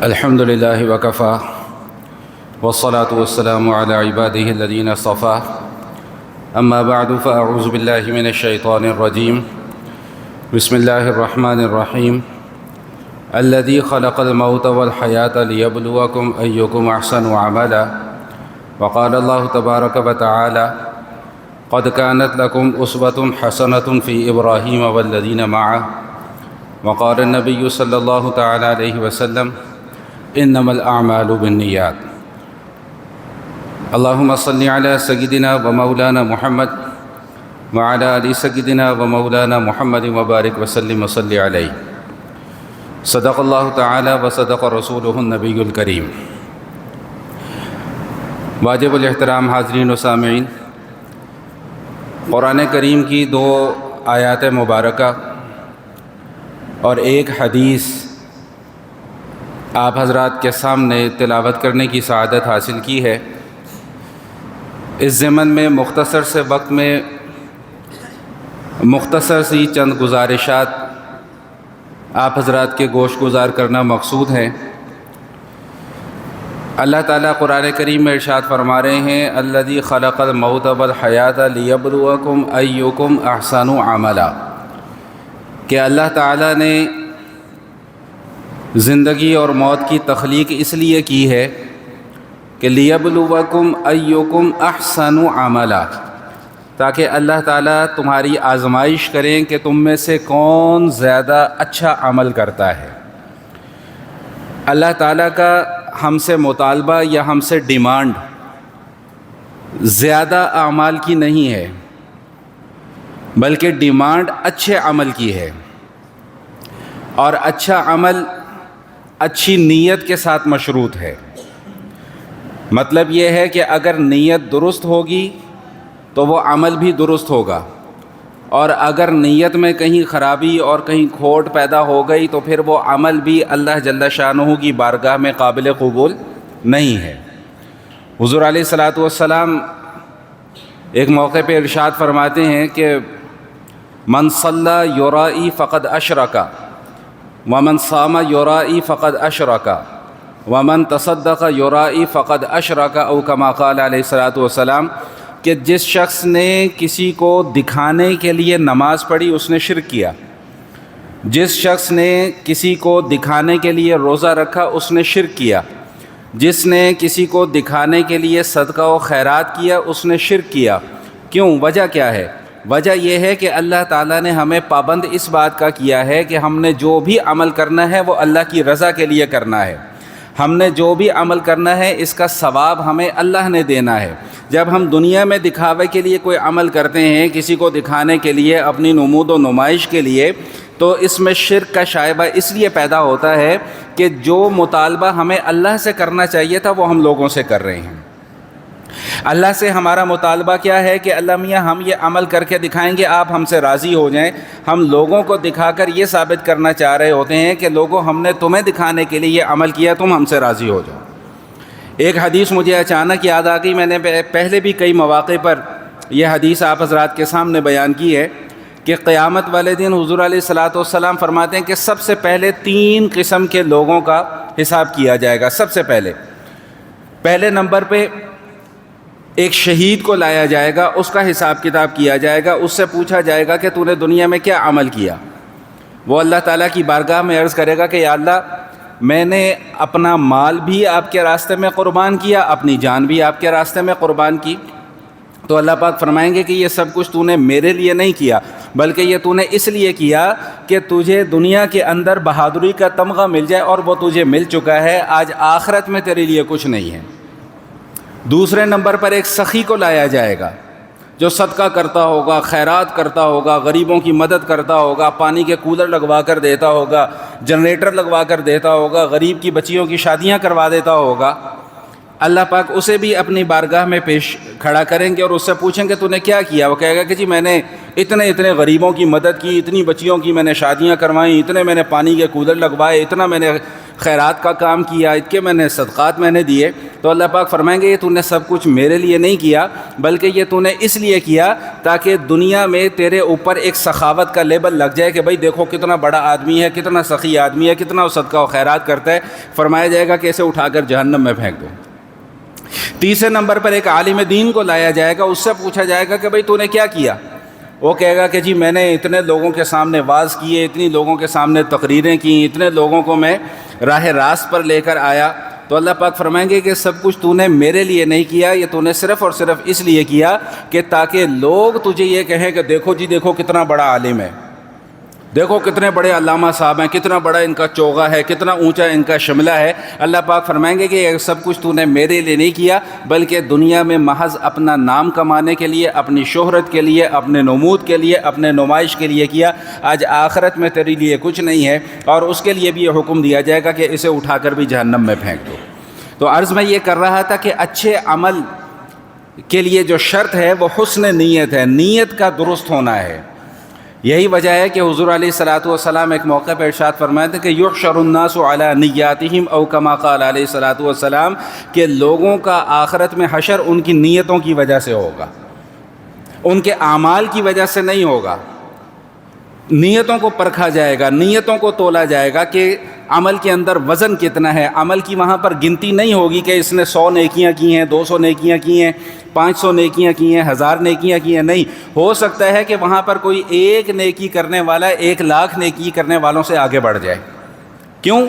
الحمد لله وكفى والصلاة والسلام على عباده الذين اصطفى أما بعد فأعوذ بالله من الشيطان الرجيم بسم الله الرحمن الرحيم الذي خلق الموت والحياة ليبلوكم أيكم أحسن عملا وقال الله تبارك وتعالى قد كانت لكم أسوة حسنة في إبراهيم والذين معه وقال النبي صلى الله تعالى عليه وسلم انما الاعمال بالنیات اللهم صل على سيدنا ومولانا محمد وعلى آل سيدنا ومولانا محمد وبارك وسلم وصل عليه صدق الله تعالى وصدق رسوله النبي الكريم۔ واجب الاحترام حاضرین و سامعین، قرآن کریم کی دو آیات مبارکہ اور ایک حدیث آپ حضرات کے سامنے تلاوت کرنے کی سعادت حاصل کی ہے۔ اس ضمن میں مختصر سے وقت میں مختصر سی چند گزارشات آپ حضرات کے گوش گزار کرنا مقصود ہے۔ اللہ تعالیٰ قرآن کریم میں ارشاد فرما رہے ہیں الذی خلق الموت والحیات لیبلوکم ایکم احسن عملا، کہ اللہ تعالیٰ نے زندگی اور موت کی تخلیق اس لیے کی ہے کہ لیبلوکم ایکم احسن عملا، تاکہ اللہ تعالیٰ تمہاری آزمائش کریں کہ تم میں سے کون زیادہ اچھا عمل کرتا ہے۔ اللہ تعالیٰ کا ہم سے مطالبہ یا ہم سے ڈیمانڈ زیادہ اعمال کی نہیں ہے، بلکہ ڈیمانڈ اچھے عمل کی ہے، اور اچھا عمل اچھی نیت کے ساتھ مشروط ہے۔ مطلب یہ ہے کہ اگر نیت درست ہوگی تو وہ عمل بھی درست ہوگا، اور اگر نیت میں کہیں خرابی اور کہیں کھوٹ پیدا ہو گئی تو پھر وہ عمل بھی اللہ جل شانہ کی بارگاہ میں قابل قبول نہیں ہے۔ حضور علیہ الصلاۃ والسلام ایک موقع پہ ارشاد فرماتے ہیں کہ من صلی یرائی فقد اشرک ومن صام یرائی فقد اشرک ومن تصدق یرائی فقد اشرک، او کما قال علیہ الصلاۃ والسلام، کہ جس شخص نے کسی کو دکھانے کے لیے نماز پڑھی اس نے شرک کیا، جس شخص نے کسی کو دکھانے کے لیے روزہ رکھا اس نے شرک کیا، جس نے کسی کو دکھانے کے لیے صدقہ و خیرات کیا اس نے شرک کیا۔ کیوں؟ وجہ کیا ہے؟ وجہ یہ ہے کہ اللہ تعالیٰ نے ہمیں پابند اس بات کا کیا ہے کہ ہم نے جو بھی عمل کرنا ہے وہ اللہ کی رضا کے لیے کرنا ہے۔ ہم نے جو بھی عمل کرنا ہے اس کا ثواب ہمیں اللہ نے دینا ہے۔ جب ہم دنیا میں دکھاوے کے لیے کوئی عمل کرتے ہیں، کسی کو دکھانے کے لیے، اپنی نمود و نمائش کے لیے، تو اس میں شرک کا شائبہ اس لیے پیدا ہوتا ہے کہ جو مطالبہ ہمیں اللہ سے کرنا چاہیے تھا وہ ہم لوگوں سے کر رہے ہیں۔ اللہ سے ہمارا مطالبہ کیا ہے کہ اللہ میاں ہم یہ عمل کر کے دکھائیں گے، آپ ہم سے راضی ہو جائیں۔ ہم لوگوں کو دکھا کر یہ ثابت کرنا چاہ رہے ہوتے ہیں کہ لوگوں ہم نے تمہیں دکھانے کے لیے یہ عمل کیا، تم ہم سے راضی ہو جاؤ۔ ایک حدیث مجھے اچانک یاد آ گئی، میں نے پہلے بھی کئی مواقع پر یہ حدیث آپ حضرات کے سامنے بیان کی ہے کہ قیامت والے دن حضور علیہ الصلاۃ والسلام فرماتے ہیں کہ سب سے پہلے 3 قسم کے لوگوں کا حساب کیا جائے گا۔ سب سے پہلے نمبر پہ ایک شہید کو لایا جائے گا، اس کا حساب کتاب کیا جائے گا، اس سے پوچھا جائے گا کہ تو نے دنیا میں کیا عمل کیا۔ وہ اللہ تعالیٰ کی بارگاہ میں عرض کرے گا کہ یا اللہ، میں نے اپنا مال بھی آپ کے راستے میں قربان کیا، اپنی جان بھی آپ کے راستے میں قربان کی۔ تو اللہ پاک فرمائیں گے کہ یہ سب کچھ تو نے میرے لیے نہیں کیا، بلکہ یہ تو نے اس لیے کیا کہ تجھے دنیا کے اندر بہادری کا تمغہ مل جائے، اور وہ تجھے مل چکا ہے، آج آخرت میں تیرے لیے کچھ نہیں ہے۔ دوسرے نمبر پر ایک سخی کو لایا جائے گا جو صدقہ کرتا ہوگا، خیرات کرتا ہوگا، غریبوں کی مدد کرتا ہوگا، پانی کے کولر لگوا کر دیتا ہوگا، جنریٹر لگوا کر دیتا ہوگا، غریب کی بچیوں کی شادیاں کروا دیتا ہوگا۔ اللہ پاک اسے بھی اپنی بارگاہ میں پیش کھڑا کریں گے اور اس سے پوچھیں گے تو نے کیا کیا؟ وہ کہے گا کہ جی میں نے اتنے غریبوں کی مدد کی، اتنی بچیوں کی میں نے شادیاں کروائیں، اتنے میں نے پانی کے کولر لگوائے، اتنا میں نے خیرات کا کام کیا، اتنے میں نے صدقات میں نے دیے، تو اللہ پاک فرمائیں گے یہ تو نے سب کچھ میرے لیے نہیں کیا، بلکہ یہ تو نے اس لیے کیا تاکہ دنیا میں تیرے اوپر ایک سخاوت کا لیبل لگ جائے کہ بھائی دیکھو کتنا بڑا آدمی ہے، کتنا سخی آدمی ہے، کتنا صدقہ و خیرات کرتا ہے۔ فرمایا جائے گا کہ اسے اٹھا کر جہنم میں پھینک دو۔ تیسرے نمبر پر ایک عالم دین کو لایا جائے گا، اس سے پوچھا جائے گا کہ بھئی تو نے کیا کیا؟ وہ کہے گا کہ جی میں نے اتنے لوگوں کے سامنے واعظ کیے، اتنی لوگوں کے سامنے تقریریں کیں، اتنے لوگوں کو میں راہ راست پر لے کر آیا۔ تو اللہ پاک فرمائیں گے کہ سب کچھ تو نے میرے لیے نہیں کیا، یہ تو نے صرف اور صرف اس لیے کیا کہ تاکہ لوگ تجھے یہ کہیں کہ دیکھو جی دیکھو کتنا بڑا عالم ہے، دیکھو کتنے بڑے علامہ صاحب ہیں، کتنا بڑا ان کا چوغا ہے، کتنا اونچا ان کا شملہ ہے۔ اللہ پاک فرمائیں گے کہ یہ سب کچھ تو نے میرے لیے نہیں کیا، بلکہ دنیا میں محض اپنا نام کمانے کے لیے، اپنی شہرت کے لیے، اپنے نمود کے لیے، اپنے نمائش کے لیے کیا۔ آج آخرت میں تیرے لیے کچھ نہیں ہے، اور اس کے لیے بھی یہ حکم دیا جائے گا کہ اسے اٹھا کر بھی جہنم میں پھینک دو۔ تو عرض میں یہ کر رہا تھا کہ اچھے عمل کے لیے جو شرط ہے وہ حسن نیت ہے، نیت کا درست ہونا ہے۔ یہی وجہ ہے کہ حضور علیہ الصلوۃ والسلام ایک موقع پہ ارشاد فرمائے تھے کہ یحشر الناس علی نیاتہم او کما قال علیہ الصلوۃ والسلام، کہ لوگوں کا آخرت میں حشر ان کی نیتوں کی وجہ سے ہوگا، ان کے اعمال کی وجہ سے نہیں ہوگا۔ نیتوں کو پرکھا جائے گا، نیتوں کو تولا جائے گا کہ عمل کے اندر وزن کتنا ہے۔ عمل کی وہاں پر گنتی نہیں ہوگی کہ اس نے 100 نیکیاں کی ہیں، 200 نیکیاں کی ہیں، 500 نیکیاں کی ہیں، 1000 نیکیاں کی ہیں، نہیں۔ ہو سکتا ہے کہ وہاں پر کوئی ایک نیکی کرنے والا 1,00,000 نیکی کرنے والوں سے آگے بڑھ جائے۔ کیوں؟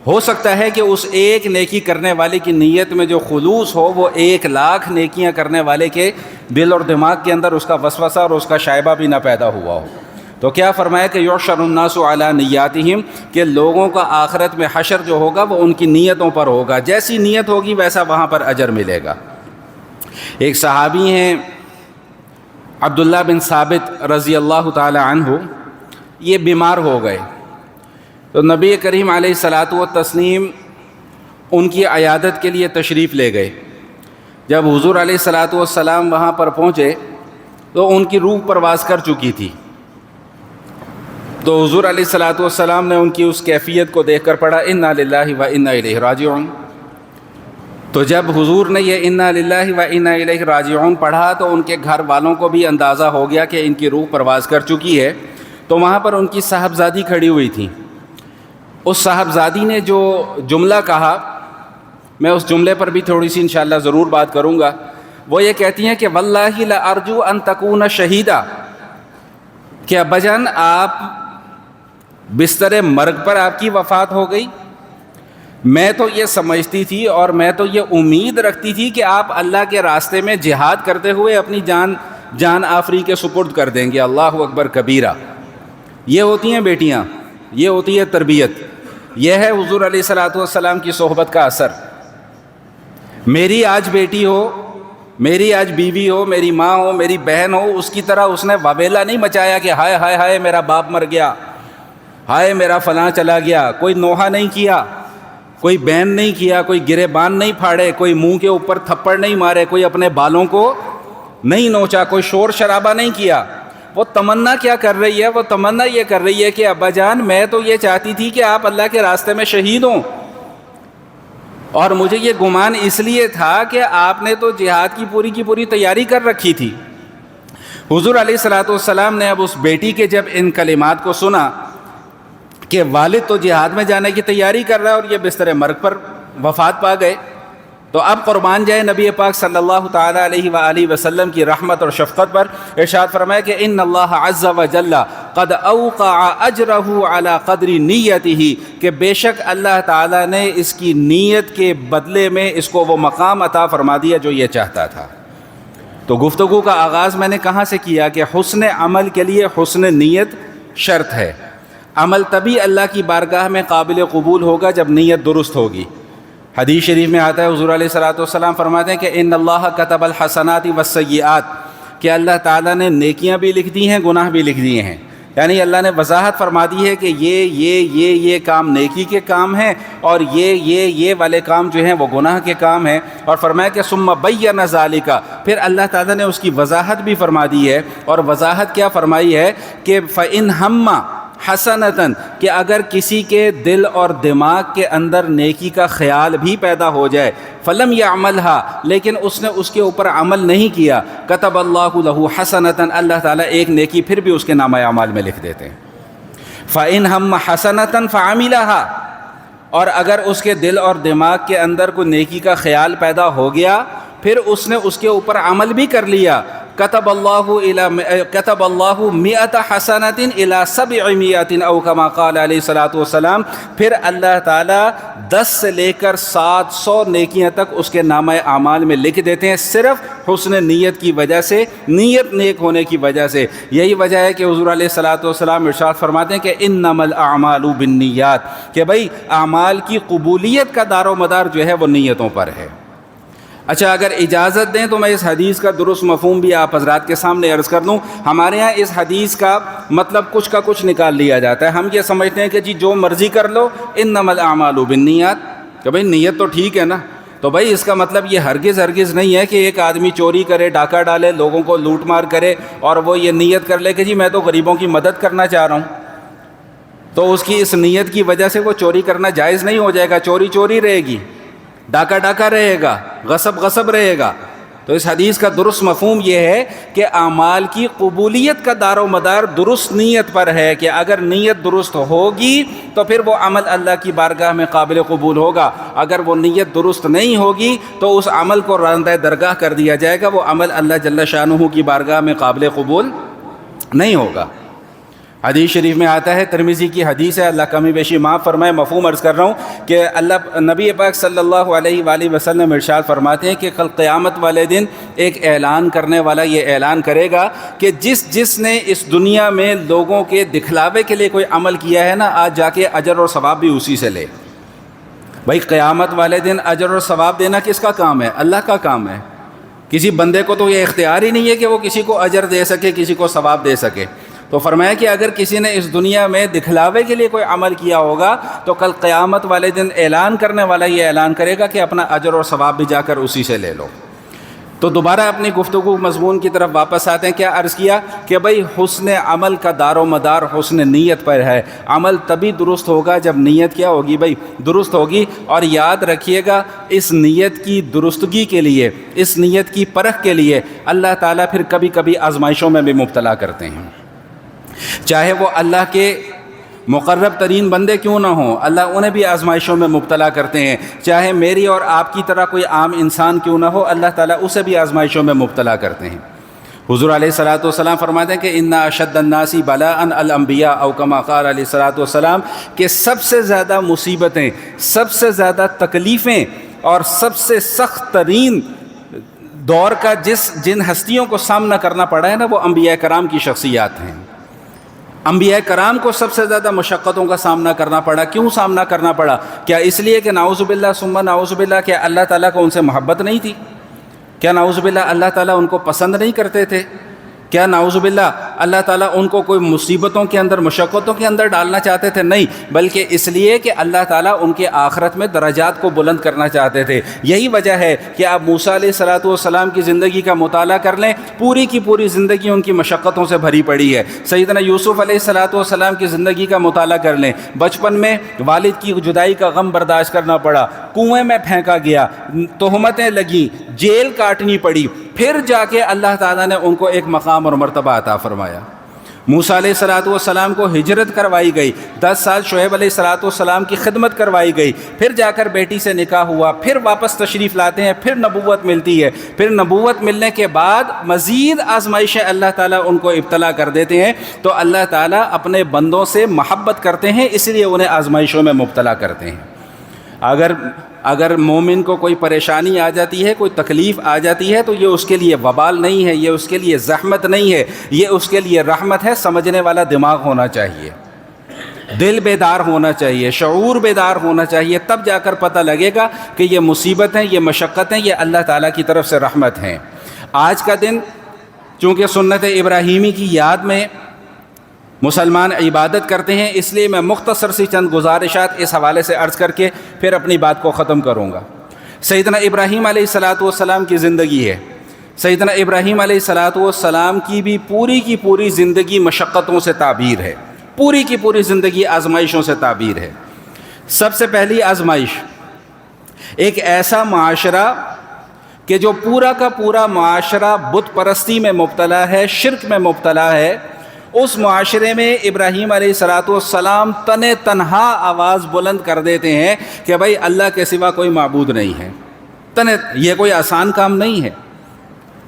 ہو سکتا ہے کہ اس ایک نیکی کرنے والے کی نیت میں جو خلوص ہو وہ 1,00,000 نیکیاں کرنے والے کے دل اور دماغ کے اندر اس کا وسوسہ اور اس کا شائبہ بھی نہ پیدا ہوا ہو۔ تو کیا فرمایا کہ یحشر الناس علی نیاتہم، کہ لوگوں کا آخرت میں حشر جو ہوگا وہ ان کی نیتوں پر ہوگا، جیسی نیت ہوگی ویسا وہاں پر اجر ملے گا۔ ایک صحابی ہیں عبداللہ بن ثابت رضی اللہ تعالی عنہ، یہ بیمار ہو گئے، تو نبی کریم علیہ الصلوۃ والتسلیم ان کی عیادت کے لیے تشریف لے گئے۔ جب حضور علیہ الصلوۃ والسلام وہاں پر پہنچے تو ان کی روح پرواز کر چکی تھی۔ تو حضور علیہ الصلوۃ والسلام نے ان کی اس کیفیت کو دیکھ کر پڑھا انا للہ و انا الیہ راجعون۔ تو جب حضور نے یہ انا للہ و انا الیہ راجعون پڑھا تو ان کے گھر والوں کو بھی اندازہ ہو گیا کہ ان کی روح پرواز کر چکی ہے۔ تو وہاں پر ان کی صاحبزادی کھڑی ہوئی تھی۔ اس صاحبزادی نے جو جملہ کہا، میں اس جملے پر بھی تھوڑی سی انشاءاللہ ضرور بات کروں گا۔ وہ یہ کہتی ہیں کہ واللہ لارجو ان تکون شہیدا، کہ ابا جان آپ بستر مرگ پر آپ کی وفات ہو گئی، میں تو یہ سمجھتی تھی اور میں تو یہ امید رکھتی تھی کہ آپ اللہ کے راستے میں جہاد کرتے ہوئے اپنی جان آفری کے سپرد کر دیں گے۔ اللہ اکبر کبیرہ۔ یہ ہوتی ہیں بیٹیاں، یہ ہوتی ہے تربیت، یہ ہے حضور علیہ الصلوۃ والسلام کی صحبت کا اثر۔ میری آج بیٹی ہو، میری آج بیوی ہو، میری ماں ہو، میری بہن ہو، اس کی طرح اس نے وبیلا نہیں مچایا کہ ہائے ہائے ہائے میرا باپ مر گیا، ہائے میرا فلاں چلا گیا۔ کوئی نوحہ نہیں کیا، کوئی بین نہیں کیا، کوئی گریبان نہیں پھاڑے، کوئی منہ کے اوپر تھپڑ نہیں مارے، کوئی اپنے بالوں کو نہیں نوچا، کوئی شور شرابہ نہیں کیا۔ وہ تمنا کیا کر رہی ہے؟ وہ تمنا یہ کر رہی ہے کہ ابا جان میں تو یہ چاہتی تھی کہ آپ اللہ کے راستے میں شہید ہوں، اور مجھے یہ گمان اس لیے تھا کہ آپ نے تو جہاد کی پوری تیاری کر رکھی تھی۔ حضور علیہ الصلوۃ والسلام نے اب اس بیٹی کے جب ان کلمات کو سنا کہ والد تو جہاد میں جانے کی تیاری کر رہا ہے اور یہ بستر مرگ پر وفات پا گئے، تو اب قربان جائے نبی پاک صلی اللہ تعالیٰ علیہ وآلہ وسلم کی رحمت اور شفقت پر۔ ارشاد فرمایا کہ ان اللہ عز وجل قد اوقع اجرہ علی قدر نیتہ، کہ بے شک اللہ تعالیٰ نے اس کی نیت کے بدلے میں اس کو وہ مقام عطا فرما دیا جو یہ چاہتا تھا۔ تو گفتگو کا آغاز میں نے کہاں سے کیا کہ حسن عمل کے لیے حسن نیت شرط ہے۔ عمل تبھی اللہ کی بارگاہ میں قابل قبول ہوگا جب نیت درست ہوگی۔ حدیث شریف میں آتا ہے حضور علیہ الصلوۃ والسلام فرماتے ہیں کہ ان اللہ کتب الحسنات والسیئات، کہ اللہ تعالیٰ نے نیکیاں بھی لکھ دی ہیں، گناہ بھی لکھ دیے ہیں۔ یعنی اللہ نے وضاحت فرما دی ہے کہ یہ کام نیکی کے کام ہیں اور یہ والے کام جو ہیں وہ گناہ کے کام ہیں۔ اور فرمایا کہ ثم بین ذالک، پھر اللہ تعالیٰ نے اس کی وضاحت بھی فرما دی ہے، اور وضاحت کیا فرمائی ہے کہ فإن ہم، حسنتن کہ اگر کسی کے دل اور دماغ کے اندر نیکی کا خیال بھی پیدا ہو جائے، فلم یعملھا لیکن اس نے اس کے اوپر عمل نہیں کیا، کتب اللہ لہ حسنتن اللہ تعالیٰ ایک نیکی پھر بھی اس کے نامہ اعمال میں لکھ دیتے ہیں۔ فَإِنْ ہَمَّ حَسَنَةً فَعَمِلَهَا اور اگر اس کے دل اور دماغ کے اندر کوئی نیکی کا خیال پیدا ہو گیا پھر اس نے اس کے اوپر عمل بھی کر لیا، کتب اللہ مئۃ حسنۃ الی 700 او کما قال علیہ الصلوۃ والسلام پھر اللہ تعالیٰ 10 سے لے کر 700 نیکیاں تک اس کے نامہ اعمال میں لکھ دیتے ہیں، صرف حسن نیت کی وجہ سے، نیت نیک ہونے کی وجہ سے۔ یہی وجہ ہے کہ حضور علیہ الصلوۃ والسلام ارشاد فرماتے ہیں کہ انما الاعمال بالنیات کہ بھائی اعمال کی قبولیت کا دار و مدار جو ہے وہ نیتوں پر ہے۔ اچھا، اگر اجازت دیں تو میں اس حدیث کا درست مفہوم بھی آپ حضرات کے سامنے عرض کر دوں۔ ہمارے ہاں اس حدیث کا مطلب کچھ کا کچھ نکال لیا جاتا ہے، ہم یہ سمجھتے ہیں کہ جی جو مرضی کر لو، انما الاعمال بالنیات کہ بھائی نیت تو ٹھیک ہے نا، تو بھائی اس کا مطلب یہ ہرگز نہیں ہے کہ ایک آدمی چوری کرے، ڈاکہ ڈالے، لوگوں کو لوٹ مار کرے اور وہ یہ نیت کر لے کہ جی میں تو غریبوں کی مدد کرنا چاہ رہا ہوں، تو اس کی اس نیت کی وجہ سے وہ چوری کرنا جائز نہیں ہو جائے گا، چوری رہے گی، ڈاکہ رہے گا، غصب رہے گا۔ تو اس حدیث کا درست مفہوم یہ ہے کہ اعمال کی قبولیت کا دار و مدار درست نیت پر ہے کہ اگر نیت درست ہوگی تو پھر وہ عمل اللہ کی بارگاہ میں قابل قبول ہوگا، اگر وہ نیت درست نہیں ہوگی تو اس عمل کو راندہ درگاہ کر دیا جائے گا، وہ عمل اللہ جل شانہ کی بارگاہ میں قابل قبول نہیں ہوگا۔ حدیث شریف میں آتا ہے، ترمذی کی حدیث ہے، اللہ کمی بیشی معاف فرمائے، مفہوم عرض کر رہا ہوں کہ اللہ نبی پاک صلی اللہ علیہ وآلہ وسلم ارشاد فرماتے ہیں کہ کل قیامت والے دن ایک اعلان کرنے والا یہ اعلان کرے گا کہ جس نے اس دنیا میں لوگوں کے دکھلاوے کے لیے کوئی عمل کیا ہے نا، آج جا کے اجر اور ثواب بھی اسی سے لے۔ بھائی قیامت والے دن اجر اور ثواب دینا کس کا کام ہے؟ اللہ کا کام ہے۔ کسی بندے کو تو یہ اختیار ہی نہیں ہے کہ وہ کسی کو اجر دے سکے، کسی کو ثواب دے سکے۔ تو فرمایا کہ اگر کسی نے اس دنیا میں دکھلاوے کے لیے کوئی عمل کیا ہوگا تو کل قیامت والے دن اعلان کرنے والا یہ اعلان کرے گا کہ اپنا اجر اور ثواب بھی جا کر اسی سے لے لو۔ تو دوبارہ اپنی گفتگو مضمون کی طرف واپس آتے ہیں۔ کیا عرض کیا کہ بھئی حسن عمل کا دار و مدار حسن نیت پر ہے، عمل تبھی درست ہوگا جب نیت کیا ہوگی بھئی درست ہوگی۔ اور یاد رکھیے گا اس نیت کی درستگی کے لیے، اس نیت کی پرکھ کے لیے اللہ تعالیٰ پھر کبھی کبھی آزمائشوں میں بھی مبتلا کرتے ہیں، چاہے وہ اللہ کے مقرب ترین بندے کیوں نہ ہوں، اللہ انہیں بھی آزمائشوں میں مبتلا کرتے ہیں، چاہے میری اور آپ کی طرح کوئی عام انسان کیوں نہ ہو، اللہ تعالیٰ اسے بھی آزمائشوں میں مبتلا کرتے ہیں۔ حضور علیہ الصلوۃ والسلام فرماتے ہیں کہ ان اشد الناس بلاء الانبیاء او کما قال علیہ الصلوۃ والسلام کہ سب سے زیادہ مصیبتیں، سب سے زیادہ تکلیفیں اور سب سے سخت ترین دور کا جن ہستیوں کو سامنا کرنا پڑا ہے نا، وہ انبیاء کرام کی شخصیات ہیں۔ انبیاء کرام کو سب سے زیادہ مشقتوں کا سامنا کرنا پڑا۔ کیوں سامنا کرنا پڑا؟ کیا اس لیے کہ نعوذ باللہ ثم نعوذ باللہ کہ اللہ تعالیٰ کو ان سے محبت نہیں تھی؟ کیا نعوذ باللہ اللہ تعالیٰ ان کو پسند نہیں کرتے تھے؟ کیا نعوذ باللہ اللہ تعالیٰ ان کو کوئی مصیبتوں کے اندر، مشقتوں کے اندر ڈالنا چاہتے تھے؟ نہیں، بلکہ اس لیے کہ اللہ تعالیٰ ان کے آخرت میں درجات کو بلند کرنا چاہتے تھے۔ یہی وجہ ہے کہ آپ موسیٰ علیہ الصلوۃ والسلام کی زندگی کا مطالعہ کر لیں، پوری کی پوری زندگی ان کی مشقتوں سے بھری پڑی ہے۔ سیدنا یوسف علیہ الصلوۃ والسلام کی زندگی کا مطالعہ کر لیں، بچپن میں والد کی جدائی کا غم برداشت کرنا پڑا، کنویں میں پھینکا گیا، تہمتیں لگیں، جیل کاٹنی پڑی، پھر جا کے اللہ تعالیٰ نے ان کو ایک مقام اور مرتبہ عطا فرمایا۔ موسیٰ علیہ الصلوۃ والسلام کو ہجرت کروائی گئی، 10 سال شعیب علیہ الصلوۃ والسلام کی خدمت کروائی گئی، پھر جا کر بیٹی سے نکاح ہوا، پھر واپس تشریف لاتے ہیں، پھر نبوت ملتی ہے، پھر نبوت ملنے کے بعد مزید آزمائشیں اللہ تعالیٰ ان کو ابتلا کر دیتے ہیں۔ تو اللہ تعالیٰ اپنے بندوں سے محبت کرتے ہیں، اس لیے انہیں آزمائشوں میں مبتلا کرتے ہیں۔ اگر مومن کو کوئی پریشانی آ جاتی ہے، کوئی تکلیف آ جاتی ہے، تو یہ اس کے لیے وبال نہیں ہے، یہ اس کے لیے زحمت نہیں ہے، یہ اس کے لیے رحمت ہے۔ سمجھنے والا دماغ ہونا چاہیے، دل بیدار ہونا چاہیے، شعور بیدار ہونا چاہیے، تب جا کر پتہ لگے گا کہ یہ مصیبتیں، یہ مشقتیں، یہ اللہ تعالیٰ کی طرف سے رحمت ہیں۔ آج کا دن چونکہ سنت ابراہیمی کی یاد میں مسلمان عبادت کرتے ہیں، اس لیے میں مختصر سی چند گزارشات اس حوالے سے عرض کر کے پھر اپنی بات کو ختم کروں گا۔ سیدنا ابراہیم علیہ الصلوۃ والسلام کی زندگی ہے۔ سیدنا ابراہیم علیہ الصلوۃ والسلام کی بھی پوری کی پوری زندگی مشقتوں سے تعبیر ہے، پوری کی پوری زندگی آزمائشوں سے تعبیر ہے۔ سب سے پہلی آزمائش ایک ایسا معاشرہ کہ جو پورا کا پورا معاشرہ بت پرستی میں مبتلا ہے، شرک میں مبتلا ہے، اس معاشرے میں ابراہیم علیہ السلام تنہا آواز بلند کر دیتے ہیں کہ بھائی اللہ کے سوا کوئی معبود نہیں ہے۔ یہ کوئی آسان کام نہیں ہے،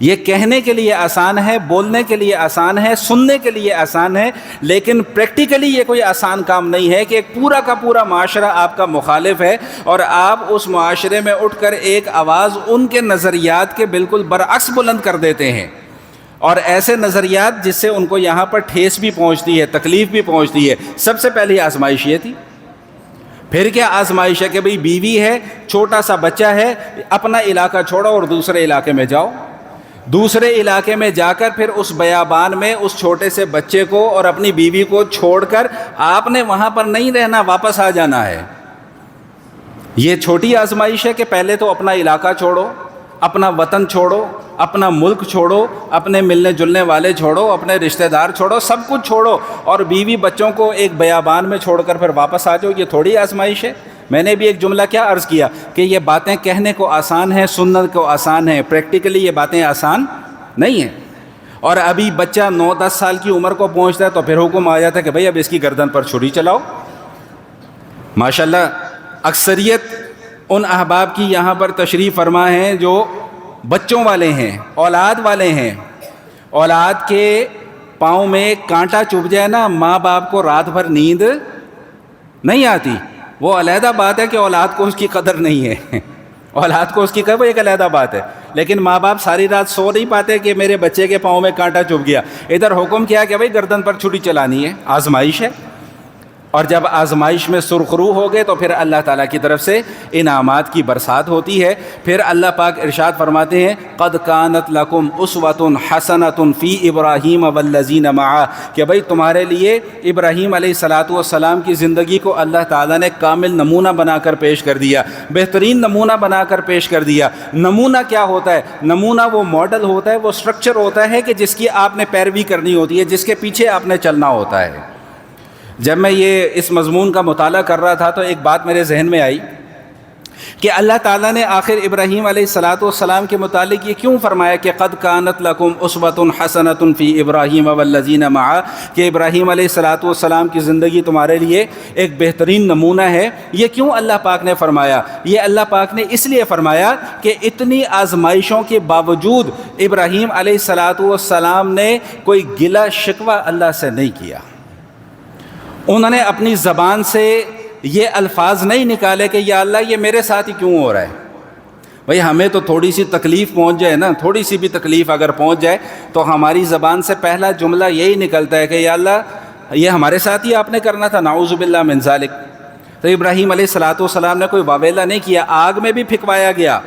یہ کہنے کے لیے آسان ہے، بولنے کے لیے آسان ہے، سننے کے لیے آسان ہے، لیکن پریکٹیکلی یہ کوئی آسان کام نہیں ہے کہ ایک پورا کا پورا معاشرہ آپ کا مخالف ہے اور آپ اس معاشرے میں اٹھ کر ایک آواز ان کے نظریات کے بالکل برعکس بلند کر دیتے ہیں، اور ایسے نظریات جس سے ان کو یہاں پر ٹھیس بھی پہنچتی ہے، تکلیف بھی پہنچتی ہے۔ سب سے پہلی آزمائش یہ تھی۔ پھر کیا آزمائش ہے کہ بھئی بیوی ہے، چھوٹا سا بچہ ہے، اپنا علاقہ چھوڑو اور دوسرے علاقے میں جاؤ، دوسرے علاقے میں جا کر پھر اس بیابان میں اس چھوٹے سے بچے کو اور اپنی بیوی کو چھوڑ کر آپ نے وہاں پر نہیں رہنا، واپس آ جانا ہے۔ یہ چھوٹی آزمائش ہے کہ پہلے تو اپنا علاقہ چھوڑو، اپنا وطن چھوڑو، اپنا ملک چھوڑو، اپنے ملنے جلنے والے چھوڑو، اپنے رشتہ دار چھوڑو، سب کچھ چھوڑو اور بیوی بچوں کو ایک بیابان میں چھوڑ کر پھر واپس آ جاؤ۔ یہ تھوڑی آزمائش ہے۔ میں نے بھی ایک جملہ کیا عرض کیا کہ یہ باتیں کہنے کو آسان ہیں، سننے کو آسان ہے، پریکٹیکلی یہ باتیں آسان نہیں ہیں۔ اور ابھی بچہ 9-10 سال کی عمر کو پہنچتا ہے تو پھر حکم آ جاتا ہے کہ بھئی اب اس کی گردن پر چھری چلاؤ۔ ماشاءاللہ اکثریت ان احباب کی یہاں پر تشریف فرما ہیں جو بچوں والے ہیں، اولاد والے ہیں۔ اولاد کے پاؤں میں کانٹا چبھ جائے نا، ماں باپ کو رات بھر نیند نہیں آتی۔ وہ علیحدہ بات ہے کہ اولاد کو اس کی قدر نہیں ہے، اولاد کو اس کی قدر ایک علیحدہ بات ہے، لیکن ماں باپ ساری رات سو نہیں پاتے کہ میرے بچے کے پاؤں میں کانٹا چبھ گیا۔ ادھر حکم کیا کہ بھائی گردن پر چھری چلانی ہے، آزمائش ہے۔ اور جب آزمائش میں سرخرو ہو گئے تو پھر اللہ تعالیٰ کی طرف سے انعامات کی برسات ہوتی ہے۔ پھر اللہ پاک ارشاد فرماتے ہیں قد کانت لکم اسوۃ حسنۃ فی ابراہیم والذین معہ، کہ بھئی تمہارے لیے ابراہیم علیہ السلام کی زندگی کو اللہ تعالیٰ نے کامل نمونہ بنا کر پیش کر دیا، بہترین نمونہ بنا کر پیش کر دیا۔ نمونہ کیا ہوتا ہے؟ نمونہ وہ ماڈل ہوتا ہے، وہ سٹرکچر ہوتا ہے کہ جس کی آپ نے پیروی کرنی ہوتی ہے، جس کے پیچھے آپ نے چلنا ہوتا ہے۔ جب میں یہ اس مضمون کا مطالعہ کر رہا تھا تو ایک بات میرے ذہن میں آئی کہ اللہ تعالیٰ نے آخر ابراہیم علیہ السلام کے متعلق یہ کیوں فرمایا کہ قد کانت لکم اسوۃ حسنۃ فی ابراہیم والذین معہ، کہ ابراہیم علیہ السلام کی زندگی تمہارے لیے ایک بہترین نمونہ ہے۔ یہ کیوں اللہ پاک نے فرمایا؟ یہ اللہ پاک نے اس لیے فرمایا کہ اتنی آزمائشوں کے باوجود ابراہیم علیہ السلام نے کوئی گلہ شکوہ اللہ سے نہیں کیا۔ انہوں نے اپنی زبان سے یہ الفاظ نہیں نکالے کہ یا اللہ یہ میرے ساتھ ہی کیوں ہو رہا ہے۔ بھئی ہمیں تو تھوڑی سی تکلیف پہنچ جائے نا، تھوڑی سی بھی تکلیف اگر پہنچ جائے تو ہماری زبان سے پہلا جملہ یہی نکلتا ہے کہ یا اللہ یہ ہمارے ساتھ ہی آپ نے کرنا تھا، نعوذ باللہ من ذالک۔ تو ابراہیم علیہ السلام نے کوئی واویلا نہیں کیا، آگ میں بھی پھکوایا گیا۔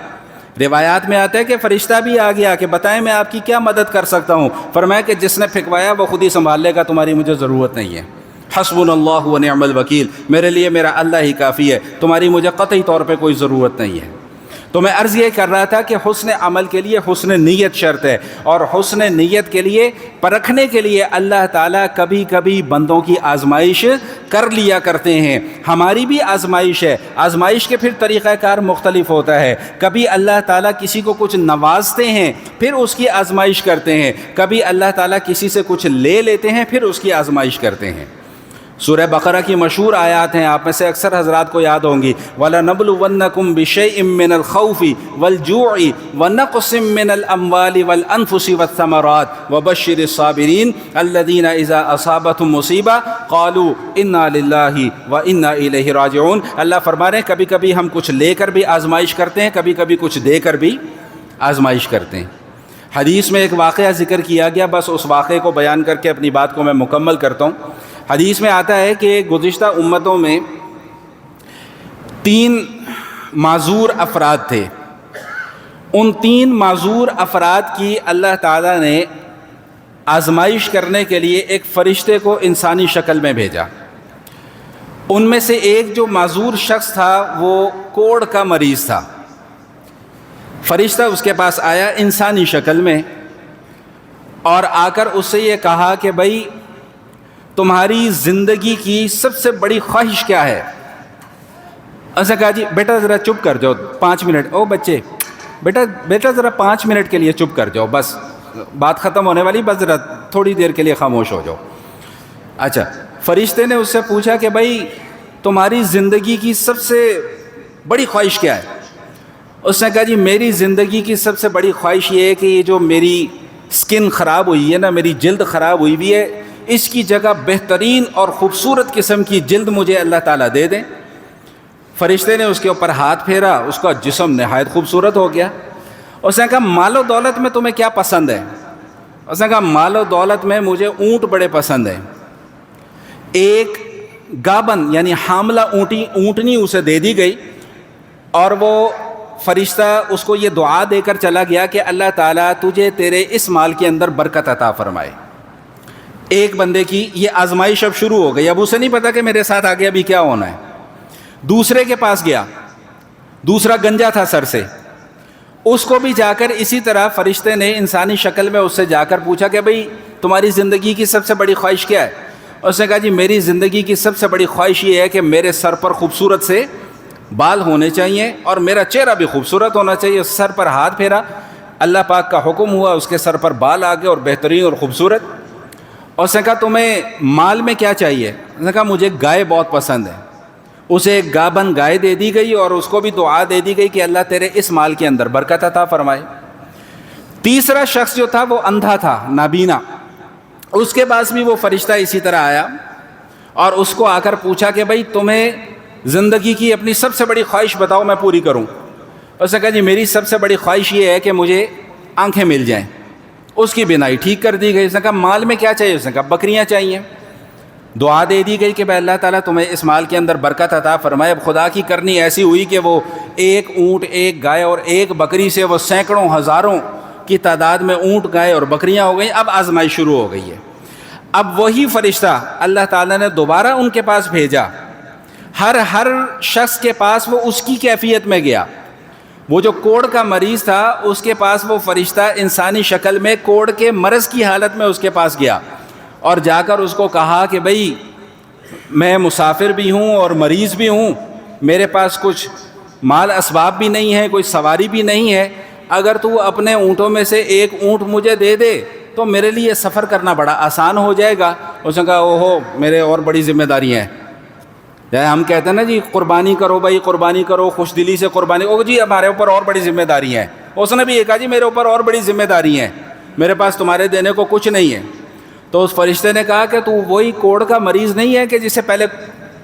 روایات میں آتا ہے کہ فرشتہ بھی آ گیا کہ بتائیں میں آپ کی کیا مدد کر سکتا ہوں۔ فرمایا کہ جس نے پھکوایا وہ خود ہی سنبھال لے گا، تمہاری مجھے ضرورت نہیں ہے۔ حسبنا اللہ و نعم الوکیل، میرے لیے میرا اللہ ہی کافی ہے، تمہاری مجھے قطعی طور پہ کوئی ضرورت نہیں ہے۔ تو میں عرض یہ کر رہا تھا کہ حسن عمل کے لیے حسن نیت شرط ہے، اور حسن نیت کے لیے پرکھنے کے لیے اللہ تعالیٰ کبھی کبھی بندوں کی آزمائش کر لیا کرتے ہیں۔ ہماری بھی آزمائش ہے، آزمائش کے پھر طریقہ کار مختلف ہوتا ہے۔ کبھی اللہ تعالیٰ کسی کو کچھ نوازتے ہیں پھر اس کی آزمائش کرتے ہیں، کبھی اللہ تعالیٰ کسی سے کچھ لے لیتے ہیں پھر اس کی آزمائش کرتے ہیں۔ سورہ بقرہ کی مشہور آیات ہیں، آپ میں سے اکثر حضرات کو یاد ہوں گی، وَلَنَبْلُوَنَّكُمْ بِشَيْءٍ مِّنَ الْخَوْفِ وَالْجُوعِ وَنَقْصٍ مِّنَ الْأَمْوَالِ وَالْأَنفُسِ وَالثَّمَرَاتِ وَبَشِّرِ الصَّابِرِينَ الَّذِينَ إِذَا أَصَابَتْهُمْ مُصِيبَةٌ قَالُوا إِنَّا لِلَّهِ وَإِنَّا إِلَيْهِ راجعون۔ اللہ فرما رہے ہیں کبھی کبھی ہم کچھ لے کر بھی آزمائش کرتے ہیں، کبھی کبھی کچھ دے کر بھی آزمائش کرتے ہیں۔ حدیث میں ایک واقعہ ذکر کیا گیا، بس اس واقعے کو بیان کر کے اپنی بات کو میں مکمل کرتا ہوں۔ حدیث میں آتا ہے کہ گزشتہ امتوں میں 3 معذور افراد تھے۔ ان 3 معذور افراد کی اللہ تعالیٰ نے آزمائش کرنے کے لیے ایک فرشتے کو انسانی شکل میں بھیجا۔ ان میں سے ایک جو معذور شخص تھا وہ کوڑ کا مریض تھا۔ فرشتہ اس کے پاس آیا انسانی شکل میں اور آ کر اس سے یہ کہا کہ بھائی تمہاری زندگی کی سب سے بڑی خواہش کیا ہے؟ ایسا کہا جی بیٹا ذرا چپ کر جاؤ 5 منٹ، او بچے بیٹا ذرا 5 منٹ کے لیے چپ کر جاؤ، بس بات ختم ہونے والی، بس ذرا تھوڑی دیر کے لیے خاموش ہو جاؤ۔ اچھا، فرشتے نے اس سے پوچھا کہ بھائی تمہاری زندگی کی سب سے بڑی خواہش کیا ہے؟ اس نے کہا جی میری زندگی کی سب سے بڑی خواہش یہ ہے کہ یہ جو میری سکن خراب ہوئی ہے نا، میری جلد خراب ہوئی بھی ہے، اس کی جگہ بہترین اور خوبصورت قسم کی جلد مجھے اللہ تعالیٰ دے دیں۔ فرشتے نے اس کے اوپر ہاتھ پھیرا، اس کا جسم نہایت خوبصورت ہو گیا۔ اس نے کہا مال و دولت میں تمہیں کیا پسند ہے؟ اس نے کہا مال و دولت میں مجھے اونٹ بڑے پسند ہیں۔ ایک گابن یعنی حاملہ اونٹنی اسے دے دی گئی، اور وہ فرشتہ اس کو یہ دعا دے کر چلا گیا کہ اللہ تعالیٰ تجھے تیرے اس مال کے اندر برکت عطا فرمائے۔ ایک بندے کی یہ آزمائش اب شروع ہو گئی، اب اسے نہیں پتا کہ میرے ساتھ آگے ابھی کیا ہونا ہے۔ دوسرے کے پاس گیا، دوسرا گنجا تھا سر سے، اس کو بھی جا کر اسی طرح فرشتے نے انسانی شکل میں اس سے جا کر پوچھا کہ بھئی تمہاری زندگی کی سب سے بڑی خواہش کیا ہے؟ اس نے کہا جی میری زندگی کی سب سے بڑی خواہش یہ ہے کہ میرے سر پر خوبصورت سے بال ہونے چاہیے اور میرا چہرہ بھی خوبصورت ہونا چاہیے۔ اس سر پر ہاتھ پھیرا، اللہ پاک کا حکم ہوا، اس کے سر پر بال آ گئے اور بہترین اور خوبصورت۔ اور اس نے کہا تمہیں مال میں کیا چاہیے؟ اس نے کہا مجھے گائے بہت پسند ہے۔ اسے ایک گابن گائے دے دی گئی اور اس کو بھی دعا دے دی گئی کہ اللہ تیرے اس مال کے اندر برکت عطا فرمائے۔ تیسرا شخص جو تھا وہ اندھا تھا، نابینا، اس کے پاس بھی وہ فرشتہ اسی طرح آیا اور اس کو آ کر پوچھا کہ بھئی تمہیں زندگی کی اپنی سب سے بڑی خواہش بتاؤ میں پوری کروں۔ اس نے کہا جی میری سب سے بڑی خواہش یہ ہے کہ مجھے آنکھیں مل جائیں۔ اس کی بینائی ٹھیک کر دی گئی۔ اس نے کہا مال میں کیا چاہیے؟ اس نے کہا بکریاں چاہیے۔ دعا دے دی گئی کہ بھائی اللہ تعالیٰ تمہیں اس مال کے اندر برکت عطا فرمائے۔ اب خدا کی کرنی ایسی ہوئی کہ وہ ایک اونٹ، ایک گائے اور ایک بکری سے وہ سینکڑوں ہزاروں کی تعداد میں اونٹ، گائے اور بکریاں ہو گئیں۔ اب آزمائش شروع ہو گئی ہے۔ اب وہی فرشتہ اللہ تعالیٰ نے دوبارہ ان کے پاس بھیجا۔ ہر شخص کے پاس وہ اس کی کیفیت میں گیا۔ وہ جو کوڑ کا مریض تھا اس کے پاس وہ فرشتہ انسانی شکل میں کوڑ کے مرض کی حالت میں اس کے پاس گیا اور جا کر اس کو کہا کہ بھئی میں مسافر بھی ہوں اور مریض بھی ہوں، میرے پاس کچھ مال اسباب بھی نہیں ہے، کوئی سواری بھی نہیں ہے، اگر تو اپنے اونٹوں میں سے ایک اونٹ مجھے دے دے تو میرے لیے سفر کرنا بڑا آسان ہو جائے گا۔ اس نے کہا اوہو میرے اور بڑی ذمہ داریاں ہیں۔ ہم کہتے ہیں نا جی قربانی کرو بھائی، قربانی کرو، خوش دلی سے قربانی، او جی ہمارے اوپر اور بڑی ذمہ داریاں ہیں۔ اس نے بھی یہ کہا جی میرے اوپر اور بڑی ذمہ داریاں ہیں، میرے پاس تمہارے دینے کو کچھ نہیں ہے۔ تو اس فرشتے نے کہا کہ تو وہی کوڑ کا مریض نہیں ہے کہ جس سے پہلے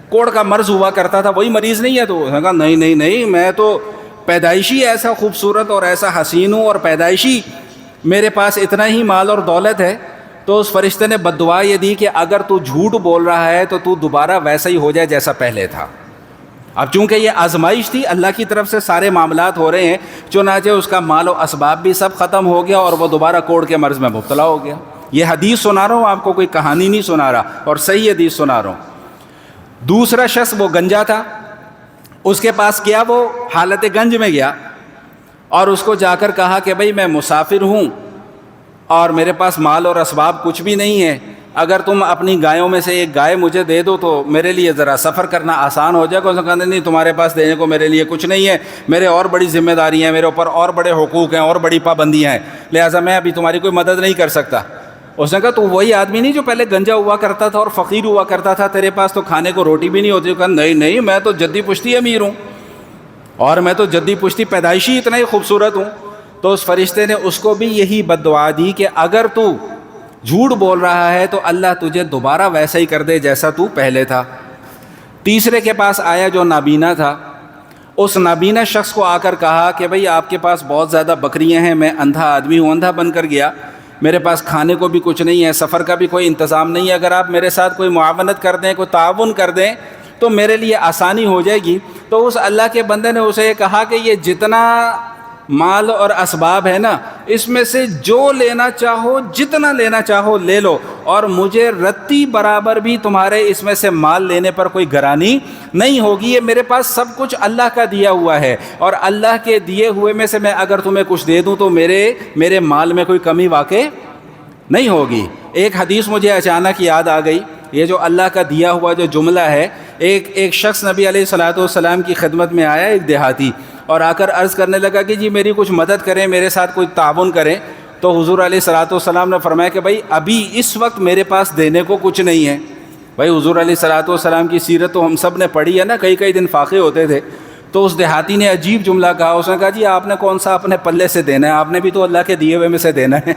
کوڑ کا مرض ہوا کرتا تھا، وہی مریض نہیں ہے؟ تو اس نے کہا نہیں، میں تو پیدائشی ایسا خوبصورت اور ایسا حسین ہوں اور پیدائشی میرے پاس اتنا ہی مال اور دولت ہے۔ تو اس فرشتے نے بد دعا یہ دی کہ اگر تو جھوٹ بول رہا ہے تو تو دوبارہ ویسا ہی ہو جائے جیسا پہلے تھا۔ اب چونکہ یہ آزمائش تھی، اللہ کی طرف سے سارے معاملات ہو رہے ہیں، چنانچہ اس کا مال و اسباب بھی سب ختم ہو گیا اور وہ دوبارہ کوڑ کے مرض میں مبتلا ہو گیا۔ یہ حدیث سنا رہا ہوں آپ کو، کوئی کہانی نہیں سنا رہا، اور صحیح حدیث سنا رہا ہوں۔ دوسرا شخص وہ گنجا تھا، اس کے پاس گیا، وہ حالت گنج میں گیا اور اس کو جا کر کہا کہ بھئی میں مسافر ہوں اور میرے پاس مال اور اسباب کچھ بھی نہیں ہے، اگر تم اپنی گایوں میں سے ایک گائے مجھے دے دو تو میرے لیے ذرا سفر کرنا آسان ہو جائے گا۔ اس نے کہا نہیں تمہارے پاس دینے کو میرے لیے کچھ نہیں ہے، میرے اور بڑی ذمہ داریاں ہیں، میرے اوپر اور بڑے حقوق ہیں اور بڑی پابندیاں ہیں، لہٰذا میں ابھی تمہاری کوئی مدد نہیں کر سکتا۔ اس نے کہا تو وہی آدمی نہیں جو پہلے گنجا ہوا کرتا تھا اور فقیر ہوا کرتا تھا، تیرے پاس تو کھانے کو روٹی بھی نہیں ہوتی؟ کہا نہیں، میں تو جدی پشتی امیر ہوں اور میں تو جدی پشتی پیدائشی اتنا ہی خوبصورت ہوں۔ تو اس فرشتے نے اس کو بھی یہی بد دعا دی کہ اگر تو جھوٹ بول رہا ہے تو اللہ تجھے دوبارہ ویسا ہی کر دے جیسا تو پہلے تھا۔ تیسرے کے پاس آیا جو نابینا تھا، اس نابینا شخص کو آ کر کہا کہ بھئی آپ کے پاس بہت زیادہ بکریاں ہیں، میں اندھا آدمی ہوں، اندھا بن کر گیا، میرے پاس کھانے کو بھی کچھ نہیں ہے، سفر کا بھی کوئی انتظام نہیں ہے، اگر آپ میرے ساتھ کوئی معاونت کر دیں، کوئی تعاون کر دیں تو میرے لیے آسانی ہو جائے گی۔ تو اس اللہ کے بندے نے اسے یہ کہا کہ یہ جتنا مال اور اسباب ہے نا، اس میں سے جو لینا چاہو، جتنا لینا چاہو لے لو، اور مجھے رتی برابر بھی تمہارے اس میں سے مال لینے پر کوئی گرانی نہیں ہوگی، یہ میرے پاس سب کچھ اللہ کا دیا ہوا ہے، اور اللہ کے دیے ہوئے میں سے میں اگر تمہیں کچھ دے دوں تو میرے مال میں کوئی کمی واقع نہیں ہوگی۔ ایک حدیث مجھے اچانک یاد آ گئی، یہ جو اللہ کا دیا ہوا جو جملہ ہے، ایک شخص نبی علیہ الصلوۃ والسلام کی خدمت میں آیا، ایک دیہاتی، اور آ کر عرض کرنے لگا کہ جی میری کچھ مدد کریں، میرے ساتھ کوئی تعاون کریں۔ تو حضور علیہ الصلوۃ والسلام نے فرمایا کہ بھائی ابھی اس وقت میرے پاس دینے کو کچھ نہیں ہے۔ بھائی حضور علیہ الصلوۃ والسلام کی سیرت تو ہم سب نے پڑھی ہے نا، کئی دن فاقے ہوتے تھے۔ تو اس دیہاتی نے عجیب جملہ کہا، اس نے کہا جی آپ نے کون سا اپنے پلے سے دینا ہے، آپ نے بھی تو اللہ کے دیے ہوئے میں سے دینا ہے۔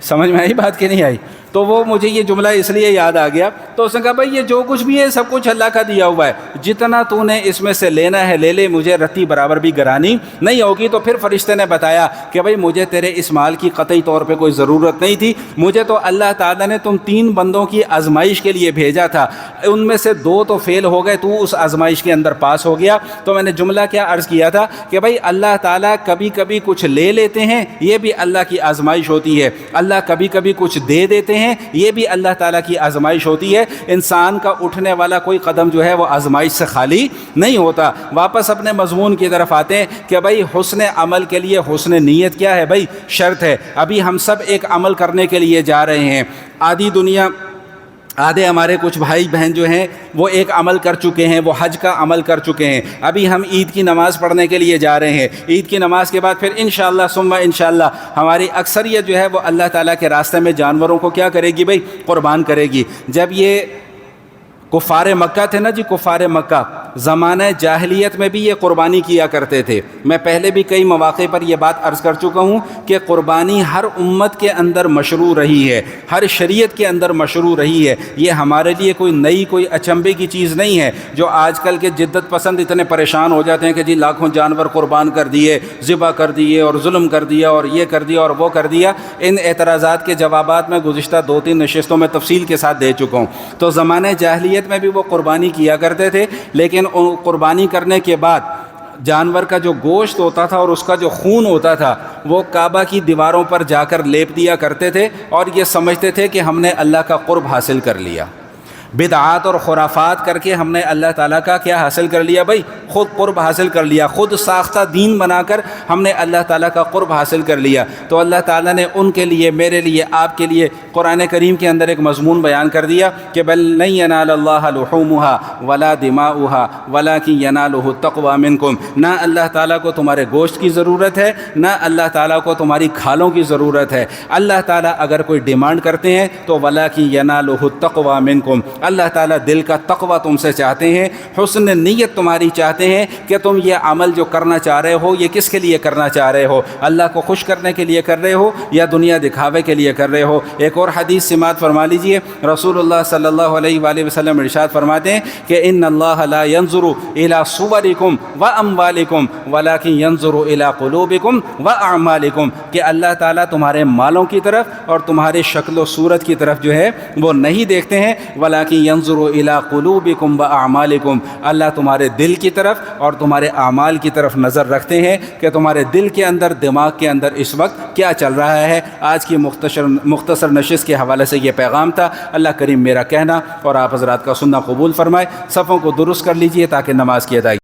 سمجھ میں آئی بات کہ نہیں آئی؟ تو وہ مجھے یہ جملہ اس لیے یاد آ گیا۔ تو اس نے کہا بھائی یہ جو کچھ بھی ہے سب کچھ اللہ کا دیا ہوا ہے، جتنا تو نے اس میں سے لینا ہے لے لے، مجھے رتی برابر بھی گرانی نہیں ہوگی۔ تو پھر فرشتے نے بتایا کہ بھائی مجھے تیرے اس مال کی قطعی طور پہ کوئی ضرورت نہیں تھی، مجھے تو اللہ تعالیٰ نے تم 3 بندوں کی آزمائش کے لیے بھیجا تھا، ان میں سے 2 تو فیل ہو گئے، تو اس آزمائش کے اندر پاس ہو گیا۔ تو میں نے جملہ کیا عرض کیا تھا کہ بھائی اللہ تعالیٰ کبھی کبھی کچھ لے لیتے ہیں، یہ بھی اللہ کی آزمائش ہوتی ہے، اللہ کبھی کبھی کچھ دے دیتے ہیں، یہ بھی اللہ تعالیٰ کی آزمائش ہوتی ہے۔ انسان کا اٹھنے والا کوئی قدم جو ہے وہ آزمائش سے خالی نہیں ہوتا۔ واپس اپنے مضمون کی طرف آتے ہیں کہ بھائی حسن عمل کے لیے حسن نیت کیا ہے؟ بھائی شرط ہے۔ ابھی ہم سب ایک عمل کرنے کے لیے جا رہے ہیں، آدھے ہمارے کچھ بھائی بہن جو ہیں وہ ایک عمل کر چکے ہیں، وہ حج کا عمل کر چکے ہیں۔ ابھی ہم عید کی نماز پڑھنے کے لیے جا رہے ہیں، عید کی نماز کے بعد پھر انشاءاللہ ثم انشاءاللہ ہماری اکثریت جو ہے وہ اللہ تعالیٰ کے راستے میں جانوروں کو کیا کرے گی؟ بھائی قربان کرے گی۔ جب یہ کفار مکہ تھے نا جی، کفار مکہ زمانہ جاہلیت میں بھی یہ قربانی کیا کرتے تھے۔ میں پہلے بھی کئی مواقع پر یہ بات عرض کر چکا ہوں کہ قربانی ہر امت کے اندر مشروع رہی ہے، ہر شریعت کے اندر مشروع رہی ہے۔ یہ ہمارے لیے کوئی نئی کوئی اچنبے کی چیز نہیں ہے۔ جو آج کل کے جدت پسند اتنے پریشان ہو جاتے ہیں کہ جی لاکھوں جانور قربان کر دیے، ذبح کر دیے اور ظلم کر دیا اور یہ کر دیا اور وہ کر دیا، ان اعتراضات کے جوابات میں گزشتہ 2-3 نشستوں میں تفصیل کے ساتھ دے چکا ہوں۔ تو زمانہ جاہلیت میں بھی وہ قربانی کیا کرتے تھے، لیکن قربانی کرنے کے بعد جانور کا جو گوشت ہوتا تھا اور اس کا جو خون ہوتا تھا وہ کعبہ کی دیواروں پر جا کر لیپ دیا کرتے تھے، اور یہ سمجھتے تھے کہ ہم نے اللہ کا قرب حاصل کر لیا۔ بدعات اور خرافات کر کے ہم نے اللہ تعالیٰ کا کیا حاصل کر لیا؟ بھائی خود قرب حاصل کر لیا، خود ساختہ دین بنا کر ہم نے اللہ تعالیٰ کا قرب حاصل کر لیا۔ تو اللہ تعالیٰ نے ان کے لیے، میرے لیے، آپ کے لیے قرآن کریم کے اندر ایک مضمون بیان کر دیا کہ بل لن ینال اللہ لحومها ولا دماؤها ولکن ینالہ التقوی منکم۔ نہ اللہ تعالیٰ کو تمہارے گوشت کی ضرورت ہے، نہ اللہ تعالیٰ کو تمہاری کھالوں کی ضرورت ہے۔ اللہ تعالیٰ اگر کوئی ڈیمانڈ کرتے ہیں تو ولکن ینالہ التقوی منکم، اللہ تعالیٰ دل کا تقوی تم سے چاہتے ہیں، حسن نیت تمہاری چاہتے ہیں کہ تم یہ عمل جو کرنا چاہ رہے ہو یہ کس کے لیے کرنا چاہ رہے ہو؟ اللہ کو خوش کرنے کے لیے کر رہے ہو یا دنیا دکھاوے کے لیے کر رہے ہو؟ ایک اور حدیث سماعت فرما لیجئے، رسول اللہ صلی اللہ علیہ وآلہ وسلم ارشاد فرماتے ہیں کہ ان اللہ لا ينظر الى صورکم واموالکم ولکن ينظر الى قلوبکم واعمالکم، کہ اللہ تعالیٰ تمہارے مالوں کی طرف اور تمہارے شکل و صورت کی طرف جو ہے وہ نہیں دیکھتے ہیں، ولکن ینظر الی قلوبکم واعمالکم، اللہ تمہارے دل کی طرف اور تمہارے اعمال کی طرف نظر رکھتے ہیں کہ تمہارے دل کے اندر، دماغ کے اندر اس وقت کیا چل رہا ہے۔ آج کی مختصر نشست کے حوالے سے یہ پیغام تھا۔ اللہ کریم میرا کہنا اور آپ حضرات کا سننا قبول فرمائے۔ صفوں کو درست کر لیجئے تاکہ نماز کی ادائیگی